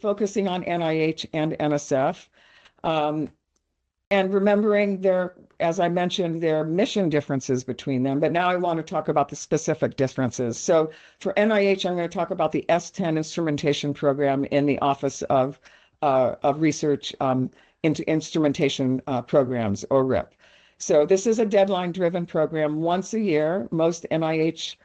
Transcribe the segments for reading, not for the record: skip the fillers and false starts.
focusing on NIH and NSF. And remembering as I mentioned, there are mission differences between them, but now I want to talk about the specific differences. So for NIH, I'm going to talk about the S10 instrumentation program in the Office of Research into Instrumentation Programs, or RIP. So this is a deadline-driven program once a year. Most NIH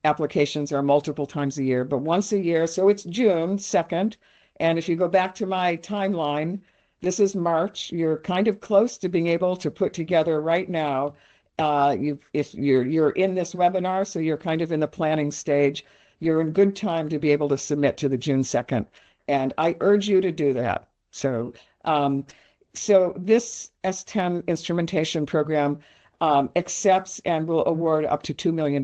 applications are multiple times a year, but once a year. So it's June 2nd. And if you go back to my timeline, this is March. You're kind of close to being able to put together right now. If you're in this webinar, so you're kind of in the planning stage, you're in good time to be able to submit to the June 2nd. And I urge you to do that. So, so this S10 instrumentation program accepts and will award up to $2 million.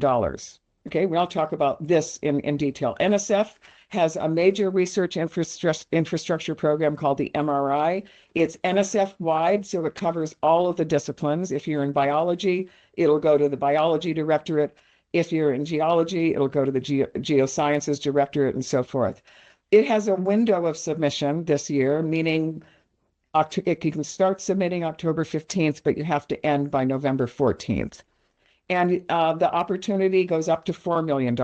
Okay, we'll talk about this in detail. NSF has a major research infrastructure program called the MRI. It's NSF-wide, so it covers all of the disciplines. If you're in biology, it'll go to the biology directorate. If you're in geology, it'll go to the geosciences directorate and so forth. It has a window of submission this year, meaning you can start submitting October 15th, but you have to end by November 14th. And the opportunity goes up to $4 million.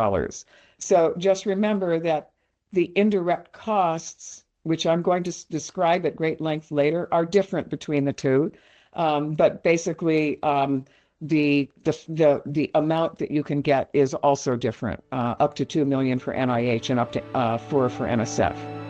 So just remember that the indirect costs, which I'm going to describe at great length later, are different between the two. But basically, the amount that you can get is also different, up to $2 million for NIH and up to $4 million for NSF.